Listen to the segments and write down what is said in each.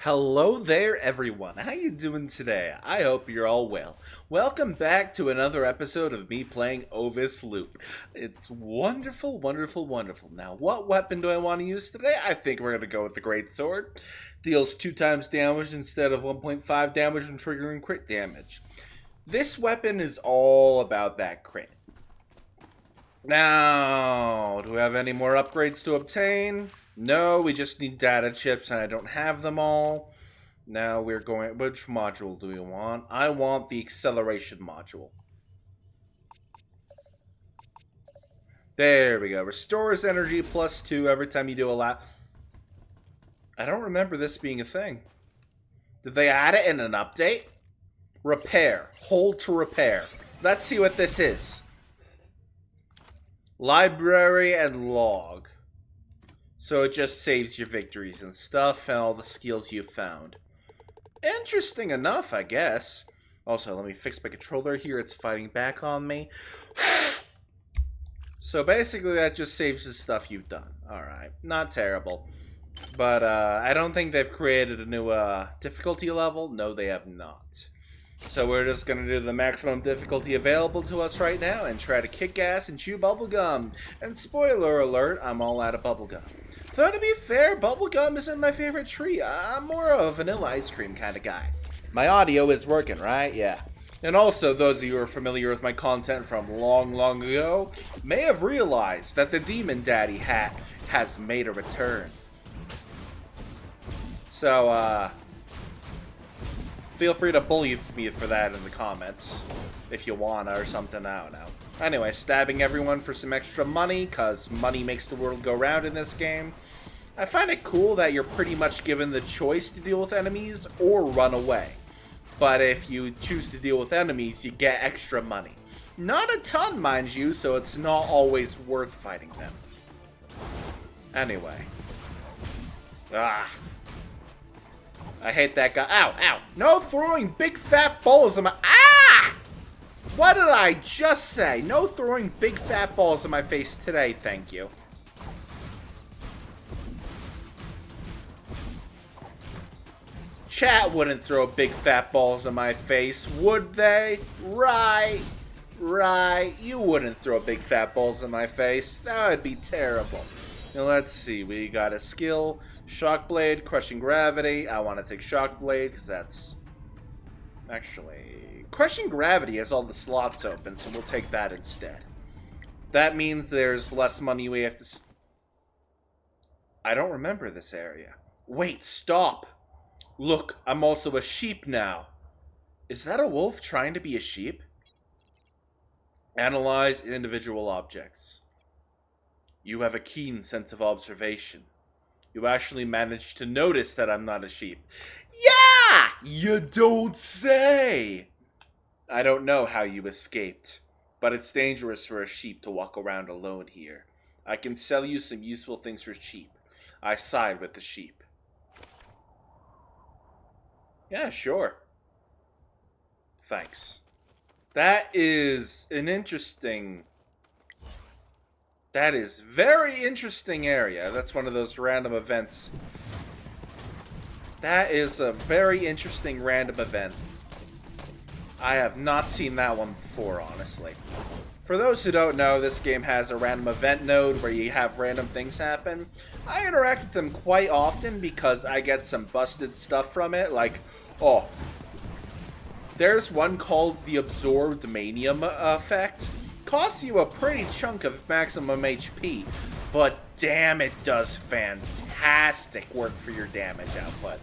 Hello there, everyone. How you doing today? I hope you're all well. Welcome back to another episode of me playing Ovis Loop. It's wonderful, wonderful, wonderful. Now, what weapon do I want to use today? I think we're going to go with the Great Sword. Deals 2 times damage instead of 1.5 damage and triggering crit damage. This weapon is all about that crit. Now, do we have any more upgrades to obtain? No, we just need data chips and I don't have them all. Now we're going... Which module do we want? I want the acceleration module. There we go. Restores energy +2 every time you do a lap. I don't remember this being a thing. Did they add it in an update? Repair. Hold to repair. Let's see what this is. Library and log. So it just saves your victories and stuff and all the skills you've found. Interesting enough, I guess. Also, let me fix my controller here. It's fighting back on me. So basically that just saves the stuff you've done. Alright, not terrible. But I don't think they've created a new difficulty level. No, they have not. So we're just going to do the maximum difficulty available to us right now and try to kick ass and chew bubblegum. And spoiler alert, I'm all out of bubblegum. Though to be fair, bubblegum isn't my favorite treat. I'm more of a vanilla ice cream kind of guy. My audio is working, right? Yeah. And also, those of you who are familiar with my content from long, long ago may have realized that the Demon Daddy hat has made a return. So, feel free to bully me for that in the comments, if you wanna or something, I don't know. Anyway, stabbing everyone for some extra money, cause money makes the world go round in this game. I find it cool that you're pretty much given the choice to deal with enemies or run away. But if you choose to deal with enemies, you get extra money. Not a ton, mind you, so it's not always worth fighting them. Anyway. Ah. I hate that guy. Ow, ow. No throwing big fat balls in my... Ah! What did I just say? No throwing big fat balls in my face today, thank you. Chat wouldn't throw big fat balls in my face, would they? Right. Right. You wouldn't throw big fat balls in my face. That would be terrible. Now let's see. We got a skill. Shock Blade, Crushing Gravity. I want to take Shock Blade because that's... Actually... Crushing Gravity has all the slots open, so we'll take that instead. That means there's less money we have to... I don't remember this area. Wait, stop! Look, I'm also a sheep now. Is that a wolf trying to be a sheep? Analyze individual objects. You have a keen sense of observation. You actually managed to notice that I'm not a sheep. Yeah! You don't say! I don't know how you escaped, but it's dangerous for a sheep to walk around alone here. I can sell you some useful things for cheap. I side with the sheep. Yeah, sure. Thanks. That is an interesting... That is very interesting area. That's one of those random events. That is a very interesting random event. I have not seen that one before, honestly. For those who don't know, this game has a random event node where you have random things happen. I interact with them quite often because I get some busted stuff from it, like, oh, there's one called the Absorbed Manium effect. Costs you a pretty chunk of maximum HP, but damn, it does fantastic work for your damage output.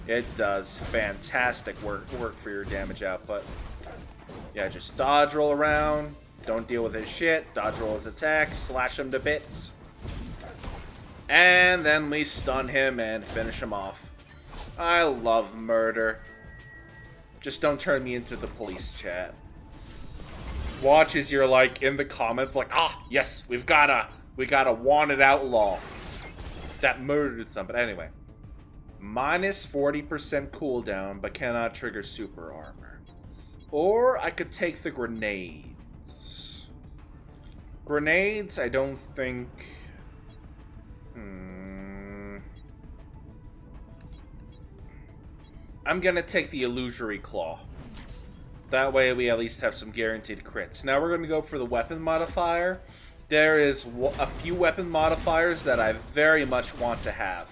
It does fantastic work for your damage output. Yeah, just dodge roll around, don't deal with his shit, dodge roll his attacks, slash him to bits. And then we stun him and finish him off. I love murder. Just don't turn me into the police, chat. Watch as you're like in the comments like, ah, yes, we got a wanted outlaw that murdered somebody. Anyway, minus 40% cooldown, but cannot trigger super armor. Or I could take the grenades. Grenades, I don't think. I'm gonna take the Illusory Claw. That way we at least have some guaranteed crits. Now we're gonna go for the weapon modifier. There is a few weapon modifiers that I very much want to have.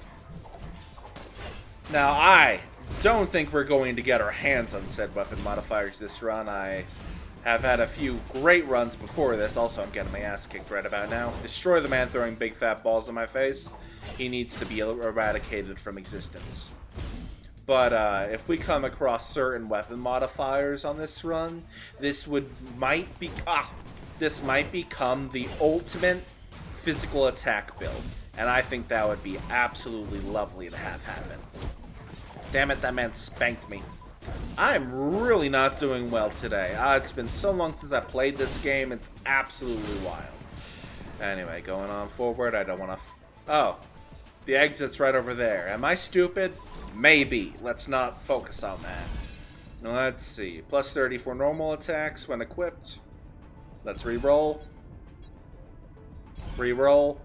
Now I don't think we're going to get our hands on said weapon modifiers this run. I have had a few great runs before this. Also, I'm getting my ass kicked right about now. Destroy the man throwing big fat balls in my face. He needs to be eradicated from existence. But if we come across certain weapon modifiers on this run, this might become the ultimate physical attack build. And I think that would be absolutely lovely to have happen. Damn it, that man spanked me. I'm really not doing well today. It's been so long since I played this game, it's absolutely wild. Anyway, going on forward, I don't want to... Oh, the exit's right over there. Am I stupid? Maybe. Let's not focus on that. Now, let's see. Plus 30 for normal attacks when equipped. Let's re-roll. Re-roll.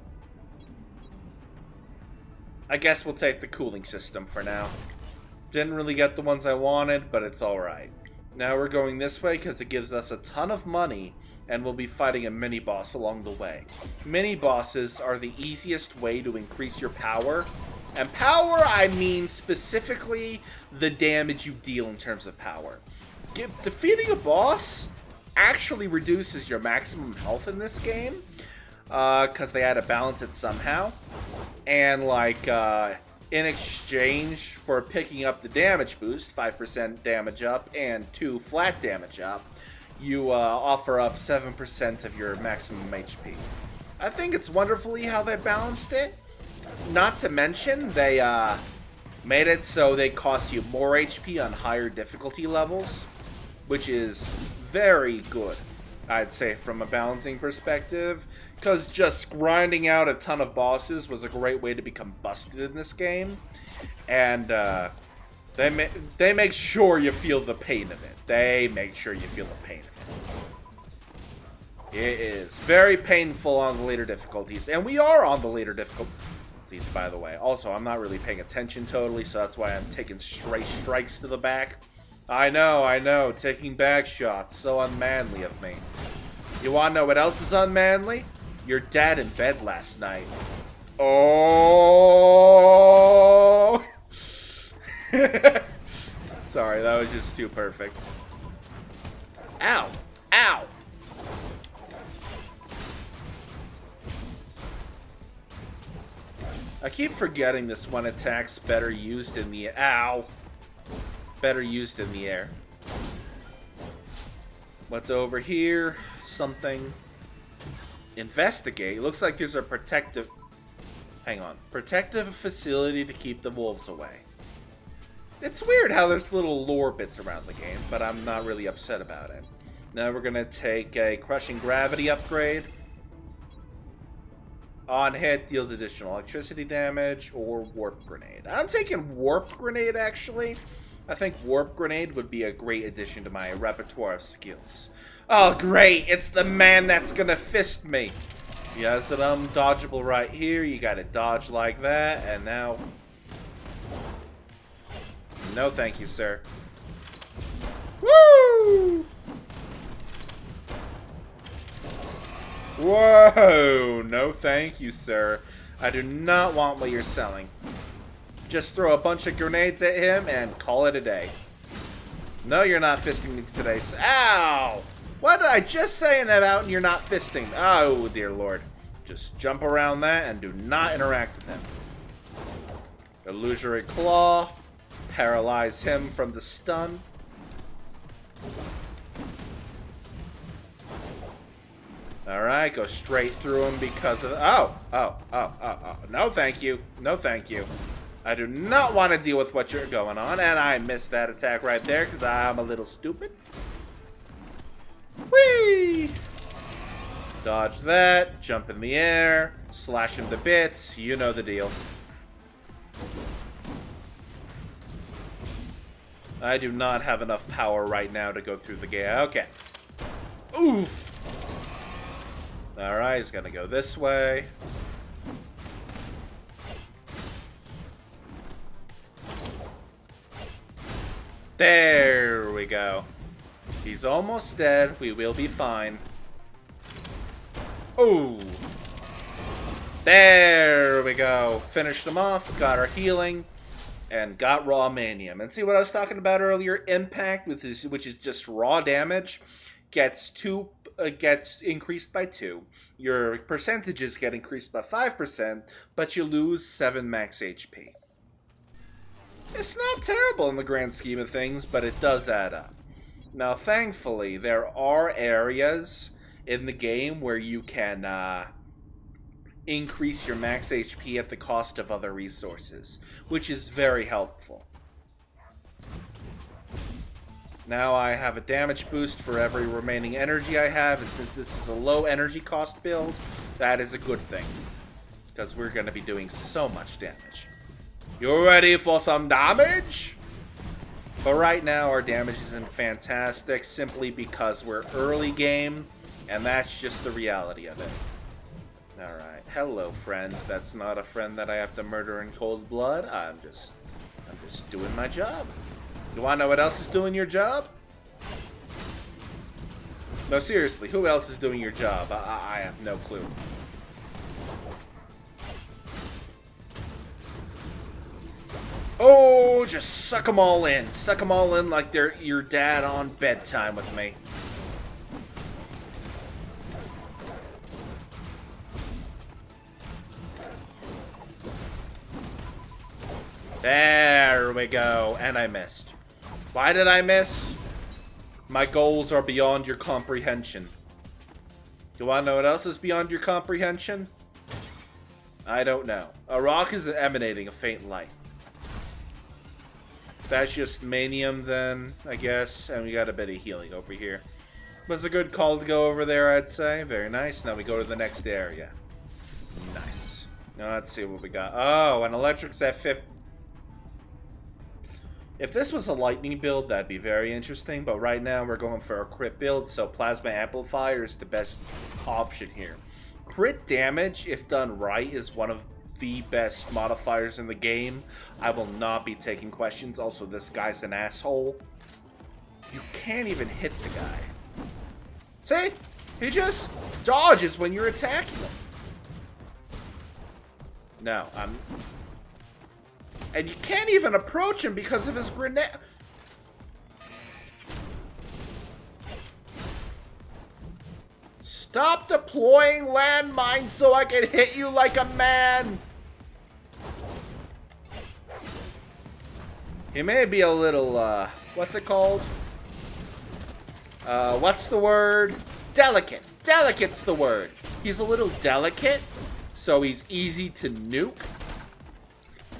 I guess we'll take the cooling system for now. Didn't really get the ones I wanted, but it's alright. Now we're going this way because it gives us a ton of money, and we'll be fighting a mini-boss along the way. Mini-bosses are the easiest way to increase your power. And power, I mean specifically the damage you deal in terms of power. Defeating a boss actually reduces your maximum health in this game, because they had to balance it somehow. And like, in exchange for picking up the damage boost, 5% damage up and 2 flat damage up, you offer up 7% of your maximum HP. I think it's wonderfully how they balanced it. Not to mention, they made it so they cost you more HP on higher difficulty levels, which is very good, I'd say, from a balancing perspective. Because just grinding out a ton of bosses was a great way to become busted in this game. And they make sure you feel the pain of it. They make sure you feel the pain of it. It is very painful on the later difficulties. And we are on the later difficulties, by the way. Also, I'm not really paying attention totally, so that's why I'm taking straight strikes to the back. I know. Taking back shots. So unmanly of me. You wanna know what else is unmanly? Your dad in bed last night. Oh! Sorry, that was just too perfect. Ow! Ow! I keep forgetting this one attack's better used in the... Ow! Better used in the air. What's over here? Something... Investigate. Looks like there's a protective... Hang on. Protective facility to keep the wolves away. It's weird how there's little lore bits around the game, but I'm not really upset about it. Now we're going to take a Crushing Gravity upgrade. On hit, deals additional electricity damage, or Warp Grenade. I'm taking Warp Grenade, actually. I think Warp Grenade would be a great addition to my repertoire of skills. Oh, great! It's the man that's gonna fist me! Yes, and I'm dodgeable right here. You gotta dodge like that, and now... No thank you, sir. Woo! Whoa! No thank you, sir. I do not want what you're selling. Just throw a bunch of grenades at him and call it a day. No, you're not fisting me today. Ow! What did I just say about you're not fisting? Oh, dear lord. Just jump around that and do not interact with him. Illusory Claw. Paralyze him from the stun. Alright, go straight through him because of... Oh. No, thank you. No, thank you. I do not want to deal with what you're going on, and I missed that attack right there because I'm a little stupid. Whee! Dodge that, jump in the air, slash him to bits, you know the deal. I do not have enough power right now to go through the gate. Okay. Oof! Alright, he's gonna go this way. There we go. He's almost dead. We will be fine. Oh. There we go. Finished him off. Got our healing. And got raw manium. And see what I was talking about earlier? Impact, which is just raw damage, gets increased by 2. Your percentages get increased by 5%, but you lose 7 max HP. It's not terrible in the grand scheme of things, but it does add up. Now, thankfully, there are areas in the game where you can increase your max HP at the cost of other resources, which is very helpful. Now I have a damage boost for every remaining energy I have, and since this is a low energy cost build, that is a good thing, because we're going to be doing so much damage. You ready for some damage? But right now our damage isn't fantastic, simply because we're early game, and that's just the reality of it. Alright, hello friend. That's not a friend that I have to murder in cold blood. I'm just doing my job. You wanna know what else is doing your job? No, seriously, who else is doing your job? I have no clue. Oh, just suck them all in. Suck them all in like they're your dad on bedtime with me. There we go. And I missed. Why did I miss? My goals are beyond your comprehension. You want to know what else is beyond your comprehension? I don't know. A rock is emanating a faint light. That's just manium then, I guess. And we got a bit of healing over here. Was a good call to go over there, I'd say. Very nice. Now we go to the next area. Nice. Now let's see what we got. Oh, an electric's at 50. If this was a lightning build, that'd be very interesting, but right now we're going for a crit build, so plasma amplifier is the best option here. Crit damage, if done right, is one of the best modifiers in the game. I will not be taking questions. Also, this guy's an asshole. You can't even hit the guy. See? He just dodges when you're attacking him. No, and you can't even approach him because of his grenade. Stop deploying landmines so I can hit you like a man. He may be a little, what's it called? What's the word? Delicate. Delicate's the word. He's a little delicate, so he's easy to nuke.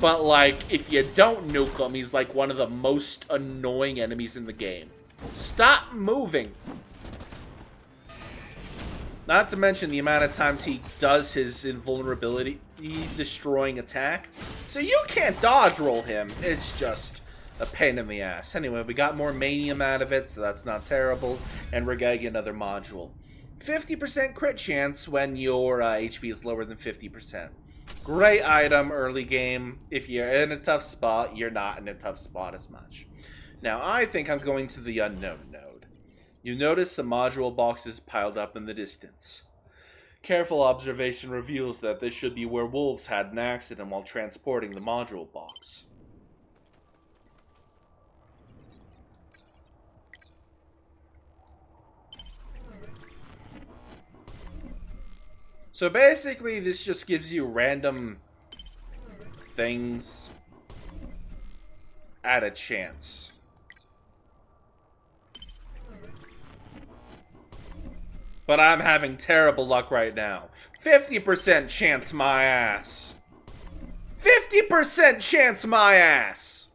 But, like, if you don't nuke him, he's, like, one of the most annoying enemies in the game. Stop moving! Not to mention the amount of times he does his invulnerability destroying attack. So you can't dodge roll him. It's just a pain in the ass. Anyway, we got more manium out of it, so that's not terrible. And we're getting another module. 50% crit chance when your HP is lower than 50%. Great item early game. If you're in a tough spot, you're not in a tough spot as much. Now, I think I'm going to the unknown node. You notice some module boxes piled up in the distance. Careful observation reveals that this should be where wolves had an accident while transporting the module box. So basically, this just gives you random things at a chance. But I'm having terrible luck right now. 50% chance my ass. 50% chance my ass.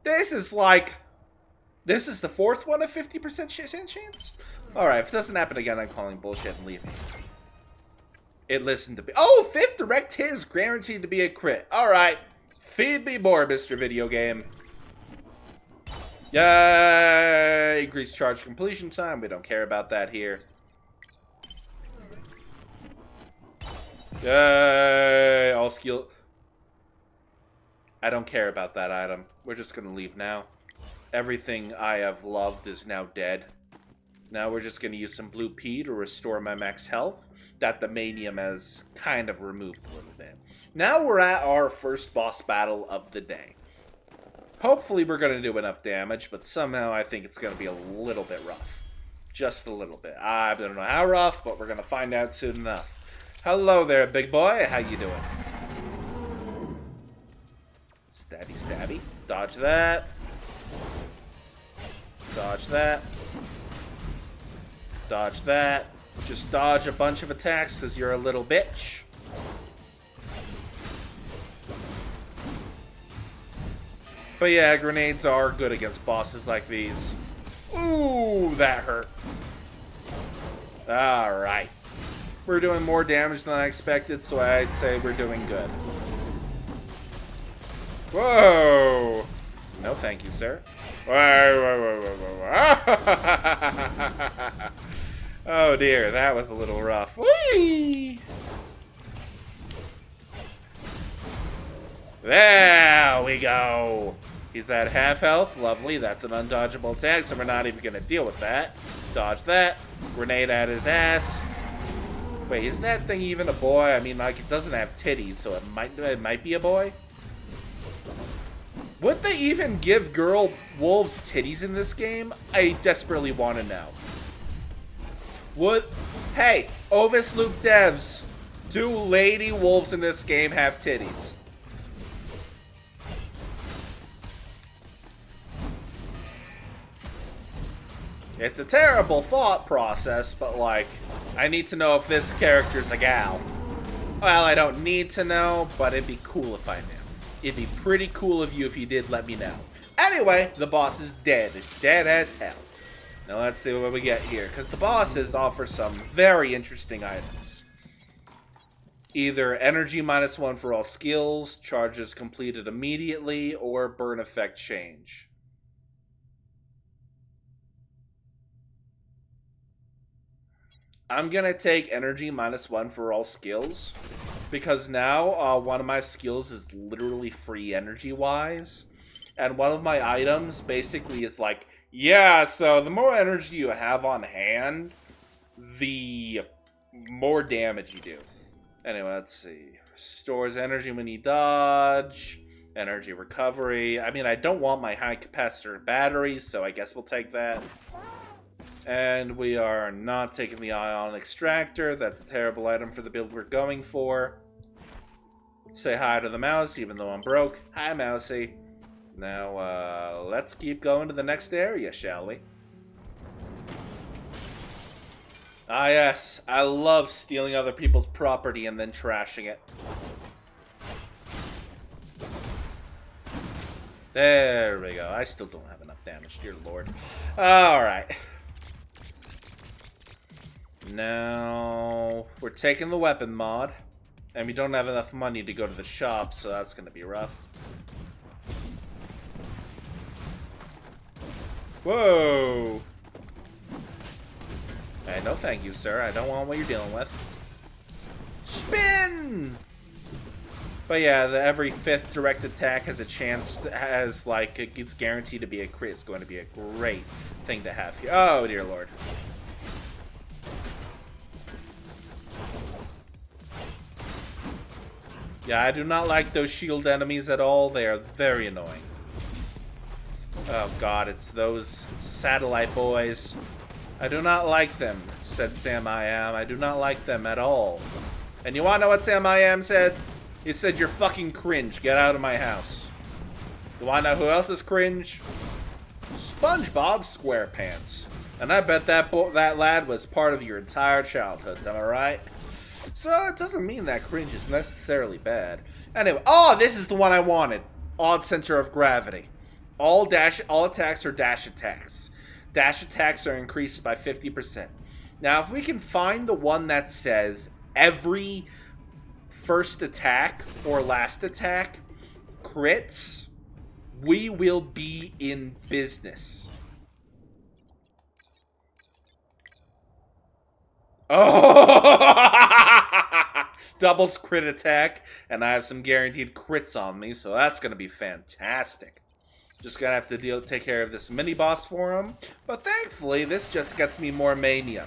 This is like... This is the fourth one of 50% chance? Alright, if it doesn't happen again, I'm calling bullshit and leaving. It listened to me. Oh, fifth direct hit is guaranteed to be a crit. Alright. Feed me more, Mr. Video Game. Yay! Increased charge completion time. We don't care about that here. Yay! All skill. I don't care about that item. We're just gonna leave now. Everything I have loved is now dead. Now we're just going to use some blue pea to restore my max health that the manium has kind of removed a little bit. Now we're at our first boss battle of the day. Hopefully we're going to do enough damage, but somehow I think it's going to be a little bit rough. Just a little bit. I don't know how rough, but we're going to find out soon enough. Hello there, big boy. How you doing? Stabby, stabby. Dodge that. Dodge that. Dodge that. Just dodge a bunch of attacks because you're a little bitch. But yeah, grenades are good against bosses like these. Ooh, that hurt. Alright. We're doing more damage than I expected, so I'd say we're doing good. Whoa! No thank you, sir. Oh dear, that was a little rough. Whee! There we go. He's at half health. Lovely. That's an undodgeable attack, so we're not even going to deal with that. Dodge that. Grenade at his ass. Wait, is that thing even a boy? I mean, like, it doesn't have titties, so it might be a boy. Would they even give girl wolves titties in this game? I desperately want to know. Hey, Ovis Loop devs, do lady wolves in this game have titties? It's a terrible thought process, but like, I need to know if this character's a gal. Well, I don't need to know, but it'd be cool if I knew. It'd be pretty cool of you if you did let me know. Anyway, the boss is dead. Dead as hell. Now let's see what we get here, because the bosses offer some very interesting items. Either energy -1 for all skills, charges completed immediately, or burn effect change. I'm gonna take energy -1 for all skills, because now one of my skills is literally free energy-wise, and one of my items basically is like, yeah, so the more energy you have on hand, the more damage you do. Anyway, let's see. Stores energy when you dodge. Energy recovery. I mean, I don't want my high capacitor batteries, so I guess we'll take that. And we are not taking the ion extractor. That's a terrible item for the build we're going for. Say hi to the mouse, even though I'm broke. Hi, mousy. Now, let's keep going to the next area, shall we? Ah, yes. I love stealing other people's property and then trashing it. There we go. I still don't have enough damage, dear lord. Alright. Now, we're taking the weapon mod. And we don't have enough money to go to the shop, so that's going to be rough. Whoa! Hey, no thank you, sir. I don't want what you're dealing with. Spin! But yeah, every 5th direct attack has a chance to, it's guaranteed to be a crit. It's going to be a great thing to have here. Oh, dear lord. Yeah, I do not like those shield enemies at all. They are very annoying. Oh god, it's those satellite boys. I do not like them, said Sam I Am. I do not like them at all. And you wanna know what Sam I Am said? He said, you're fucking cringe. Get out of my house. You wanna know who else is cringe? SpongeBob SquarePants. And I bet that lad was part of your entire childhood. Am I right? So it doesn't mean that cringe is necessarily bad. Anyway, oh, this is the one I wanted. Odd center of gravity. All attacks are dash attacks. Dash attacks are increased by 50%. Now, if we can find the one that says every first attack or last attack crits, we will be in business. Oh! Doubles crit attack, and I have some guaranteed crits on me, so that's going to be fantastic. Just gonna have to take care of this mini-boss for him. But thankfully, this just gets me more mania.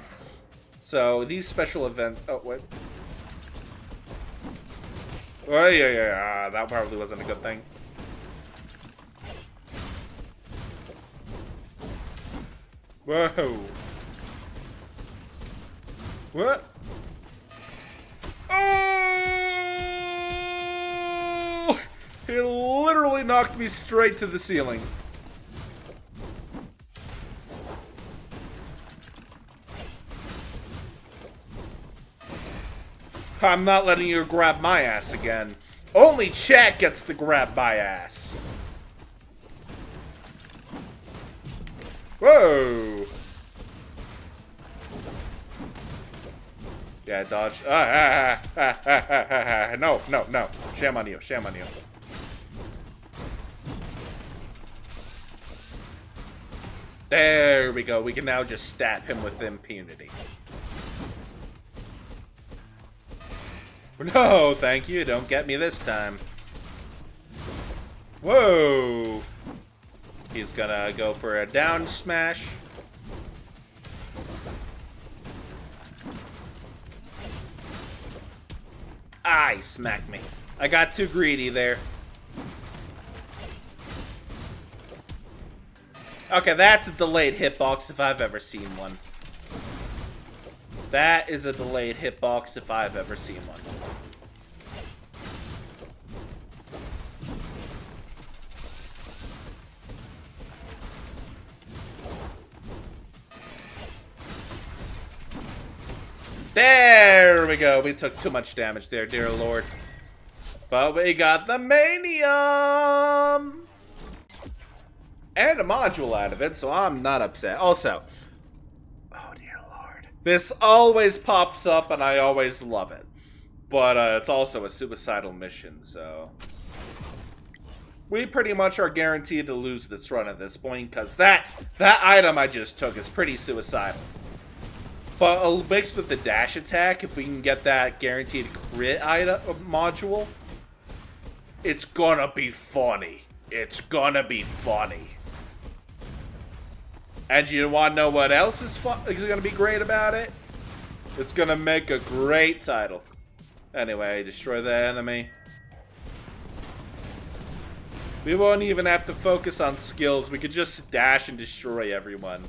So, these special events... Oh, wait. Oh, yeah. That probably wasn't a good thing. Whoa. What? Oh! He literally knocked me straight to the ceiling. I'm not letting you grab my ass again. Only chat gets to grab my ass. Whoa! Yeah, dodge. No. Shame on you. There we go. We can now just stab him with impunity. No, thank you. Don't get me this time. Whoa! He's gonna go for a down smash. Ah, he smacked me. I got too greedy there. Okay, that's a delayed hitbox if I've ever seen one. That is a delayed hitbox if I've ever seen one. There we go. We took too much damage there, dear lord. But we got the Manium! And a module out of it, so I'm not upset. Also, oh dear lord. This always pops up and I always love it. But it's also a suicidal mission, so... We pretty much are guaranteed to lose this run at this point, because that item I just took is pretty suicidal. But mixed with the dash attack, if we can get that guaranteed crit item module, it's gonna be funny. It's gonna be funny. And you wanna know what else is gonna be great about it? It's gonna make a great title. Anyway, destroy the enemy. We won't even have to focus on skills. We could just dash and destroy everyone.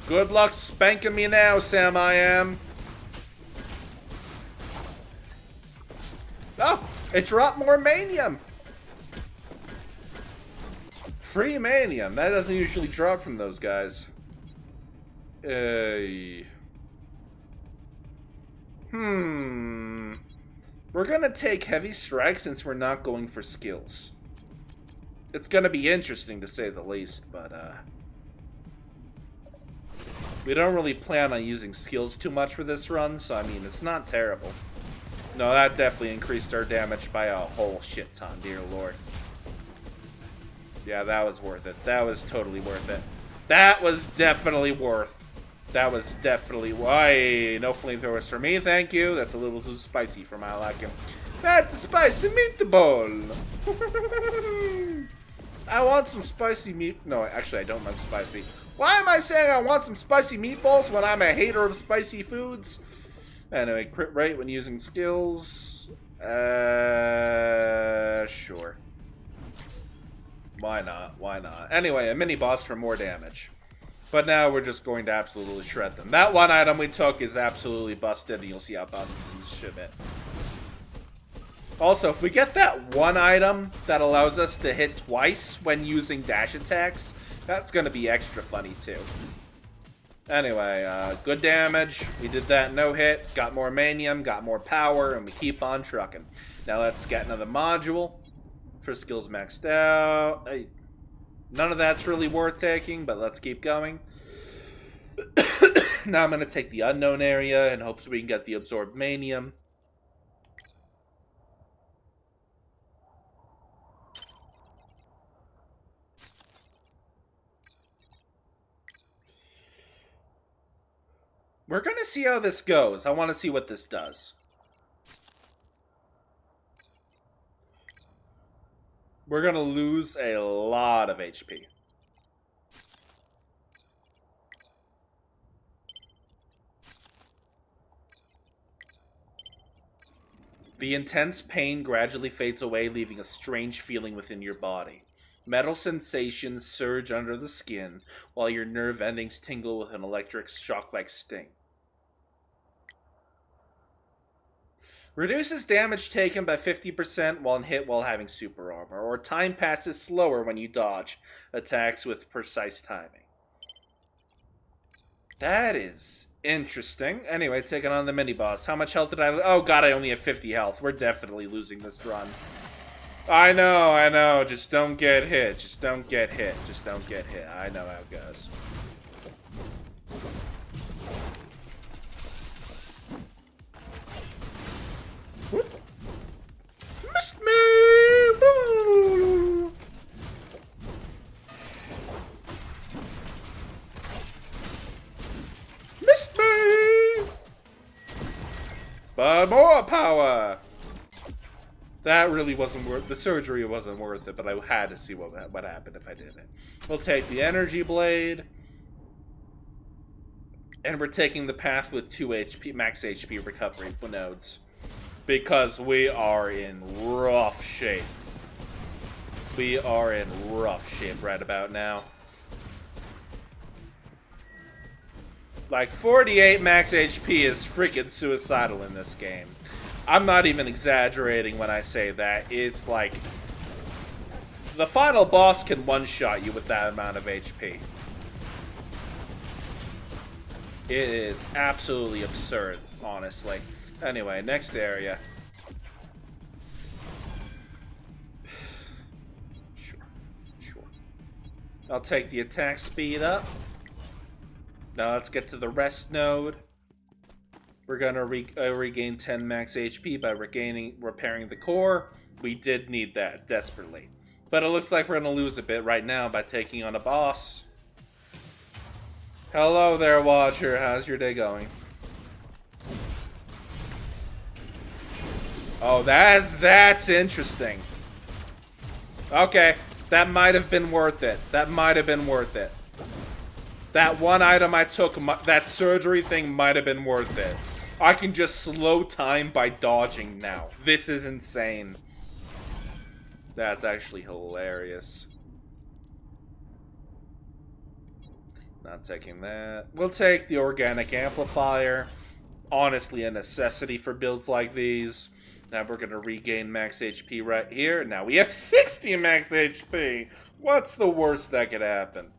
Good luck spanking me now, Sam I am. Oh, it dropped more Manium. Free Manium. That doesn't usually drop from those guys. We're gonna take Heavy Strike since we're not going for skills. It's gonna be interesting to say the least, but we don't really plan on using skills too much for this run, so I mean, it's not terrible. No, that definitely increased our damage by a whole shit ton, dear lord. Yeah, that was worth it. That was totally worth it. That was definitely worth. That was definitely why. No flamethrowers for me, thank you. That's a little too spicy for my liking. That's a spicy meatball. I want some spicy meat. No, actually, I don't like spicy. Why am I saying I want some spicy meatballs when I'm a hater of spicy foods? Anyway, crit rate when using skills. Sure. Why not? Why not? Anyway, a mini boss for more damage. But now we're just going to absolutely shred them. That one item we took is absolutely busted, and you'll see how busted this shit is. Also, if we get that one item that allows us to hit twice when using dash attacks, that's going to be extra funny too. Anyway, good damage. We did that no hit, got more Manium, got more power, and we keep on trucking. Now let's get another module. First skill's maxed out. None of that's really worth taking, but let's keep going. Now I'm going to take the unknown area in hopes we can get the absorbed Manium. We're going to see how this goes. I want to see what this does. We're gonna lose a lot of HP. The intense pain gradually fades away, leaving a strange feeling within your body. Metal sensations surge under the skin, while your nerve endings tingle with an electric shock-like sting. Reduces damage taken by 50% while hit while having super armor, or time passes slower when you dodge attacks with precise timing. That is interesting. Anyway, taking on the mini-boss. How much health did I... Oh god, I only have 50 health. We're definitely losing this run. I know. Just don't get hit. Just don't get hit. I know how it goes. Whoop. Missed me! Woo. Missed me! But more power! That really wasn't worth... The surgery wasn't worth it, but I had to see what happened if I did it. We'll take the energy blade. And we're taking the path with 2 HP, max HP recovery nodes. Because we are in rough shape. We are in rough shape right about now. Like, 48 max HP is freaking suicidal in this game. I'm not even exaggerating when I say that. It's like... The final boss can one-shot you with that amount of HP. It is absolutely absurd, honestly. Anyway, next area. Sure. I'll take the attack speed up. Now let's get to the rest node. We're gonna regain 10 max HP by repairing the core. We did need that desperately. But it looks like we're gonna lose a bit right now by taking on a boss. Hello there, Watcher. How's your day going? Oh, that's interesting. Okay, that might have been worth it. That one item I took, that surgery thing might have been worth it. I can just slow time by dodging now. This is insane. That's actually hilarious. Not taking that. We'll take the organic amplifier. Honestly, a necessity for builds like these. Now we're going to regain max HP right here. Now we have 60 max HP. What's the worst that could happen?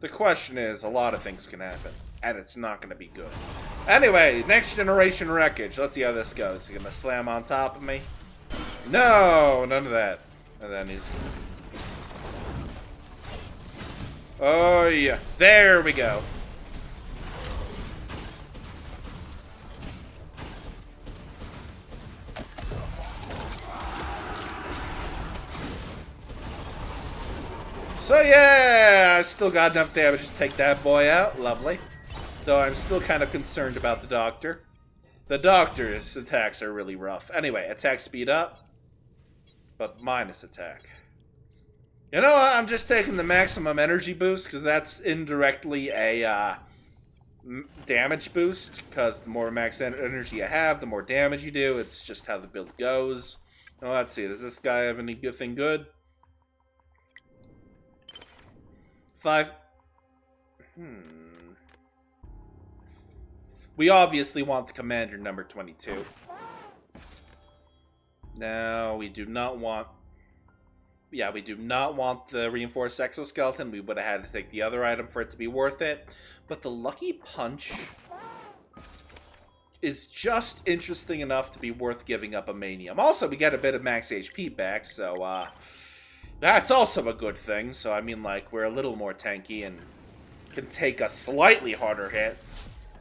The question is, a lot of things can happen. And it's not going to be good. Anyway, next generation wreckage. Let's see how this goes. You going to slam on top of me? No, none of that. And then he's... Oh, yeah. There we go. So yeah, I still got enough damage to take that boy out. Lovely. Though I'm still kind of concerned about the doctor. The doctor's attacks are really rough. Anyway, attack speed up. But minus attack. You know what? I'm just taking the maximum energy boost because that's indirectly a damage boost. Because the more max energy you have, the more damage you do. It's just how the build goes. Now, let's see. Does this guy have anything good? 5. We obviously want the commander number 22. Now, we do not want... Yeah, we do not want the reinforced exoskeleton. We would have had to take the other item for it to be worth it. But the Lucky Punch is just interesting enough to be worth giving up a Manium. Also, we get a bit of max HP back, so that's also a good thing. So, I mean, like, we're a little more tanky and can take a slightly harder hit.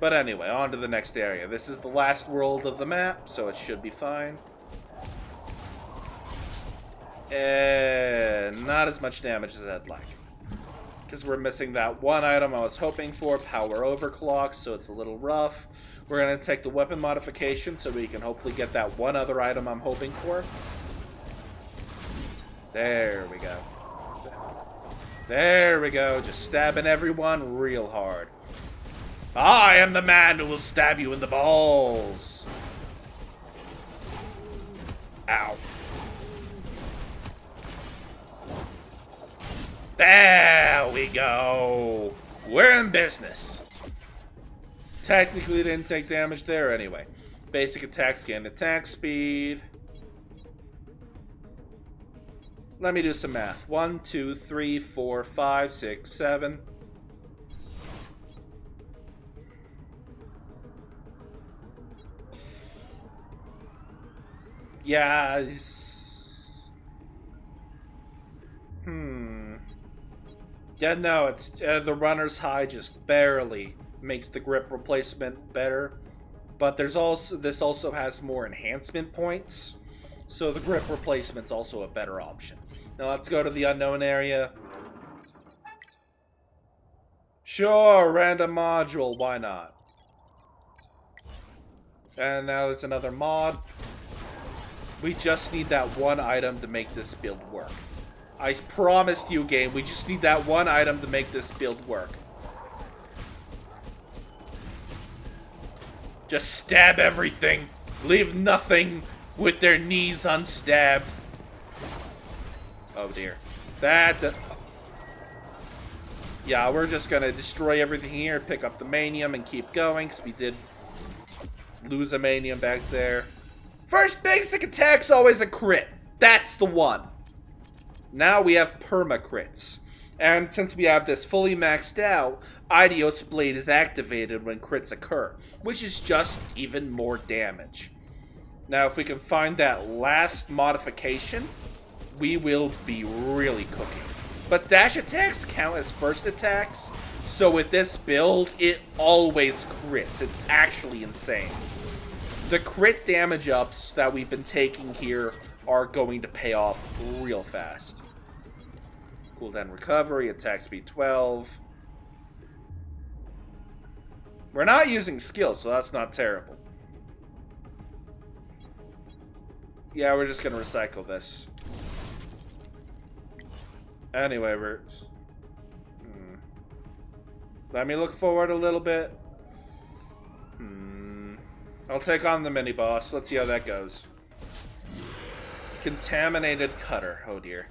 But anyway, on to the next area. This is the last world of the map, so it should be fine. Not as much damage as I'd like. Because we're missing that one item I was hoping for, Power Overclock, so it's a little rough. We're going to take the weapon modification so we can hopefully get that one other item I'm hoping for. There we go. There we go. Just stabbing everyone real hard. I am the man who will stab you in the balls. Ow. There we go. We're in business. Technically didn't take damage there anyway. Basic attack, scan attack speed. Let me do some math. 1, 2, 3, 4, 5, 6, 7. Yeah. Yeah, no, it's the runner's high just barely makes the grip replacement better. But this also has more enhancement points. So the grip replacement's also a better option. Now let's go to the unknown area. Sure, random module, why not? And now there's another mod. We just need that one item to make this build work. I promised you, game, we just need that one item to make this build work. Just stab everything. Leave nothing with their knees unstabbed. Oh dear. Yeah, we're just gonna destroy everything here, pick up the manium, and keep going, because we did lose a manium back there. First basic attack's always a crit. That's the one. Now we have perma crits. And since we have this fully maxed out, Idios Blade is activated when crits occur, which is just even more damage. Now if we can find that last modification, we will be really cooking. But dash attacks count as first attacks, so with this build, it always crits. It's actually insane. The crit damage ups that we've been taking here are going to pay off real fast. Cooldown recovery, attack speed 12. We're not using skill, so that's not terrible. Yeah, we're just gonna recycle this. Anyway, let me look forward a little bit. I'll take on the mini-boss. Let's see how that goes. Contaminated cutter. Oh dear.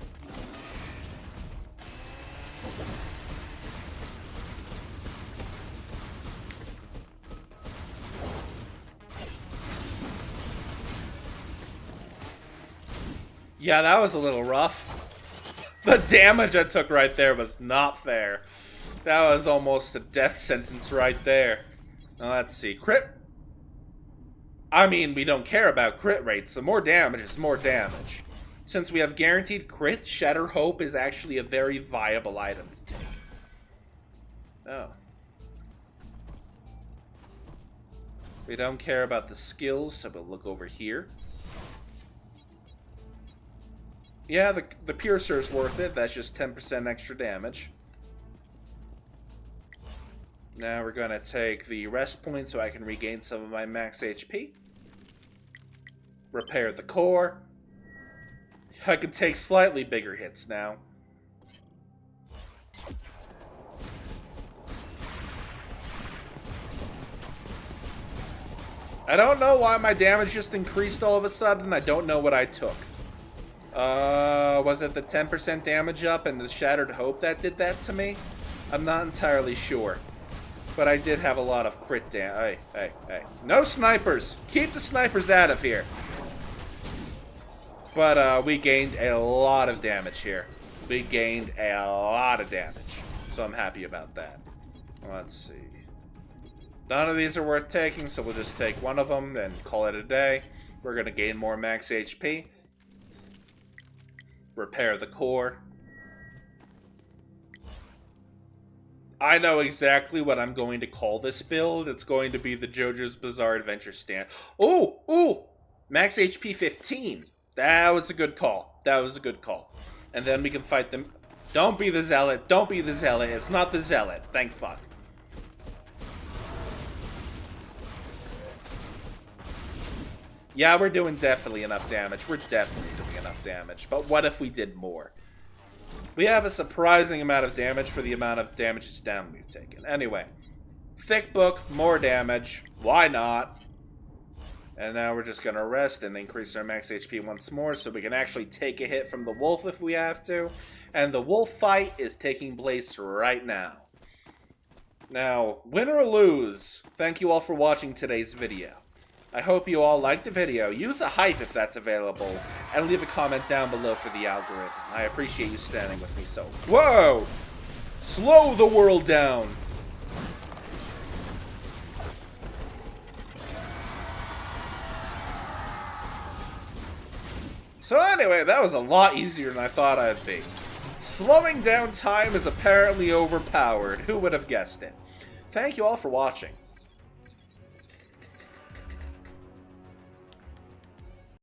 Yeah, that was a little rough. The damage I took right there was not fair. That was almost a death sentence right there. Now, let's see. Crit. I mean, we don't care about crit rates. The more damage is more damage. Since we have guaranteed crit, Shatter Hope is actually a very viable item to take. Oh. We don't care about the skills, so we'll look over here. Yeah, the Piercer is worth it. That's just 10% extra damage. Now we're going to take the rest point so I can regain some of my max HP. Repair the core. I can take slightly bigger hits now. I don't know why my damage just increased all of a sudden. I don't know what I took. Was it the 10% damage up and the Shattered Hope that did that to me? I'm not entirely sure. But I did have a lot of crit damage. Hey. No snipers! Keep the snipers out of here! But, we gained a lot of damage here. We gained a lot of damage. So I'm happy about that. Let's see. None of these are worth taking, so we'll just take one of them and call it a day. We're gonna gain more max HP. Repair the core. I know exactly what I'm going to call this build. It's going to be the JoJo's Bizarre Adventure stand. Ooh! Max HP 15. That was a good call. That was a good call. And then we can fight them. Don't be the Zealot. Don't be the Zealot. It's not the Zealot. Thank fuck. Yeah, we're doing definitely enough damage. We're definitely doing enough damage. But what if we did more? We have a surprising amount of damage for the amount of damage down we've taken. Anyway, thick book, more damage. Why not? And now we're just going to rest and increase our max HP once more so we can actually take a hit from the wolf if we have to. And the wolf fight is taking place right now. Now, win or lose, thank you all for watching today's video. I hope you all liked the video. Use a hype if that's available, and leave a comment down below for the algorithm. I appreciate you standing with me so. Whoa! Slow the world down! So anyway, that was a lot easier than I thought I'd be. Slowing down time is apparently overpowered. Who would have guessed it? Thank you all for watching.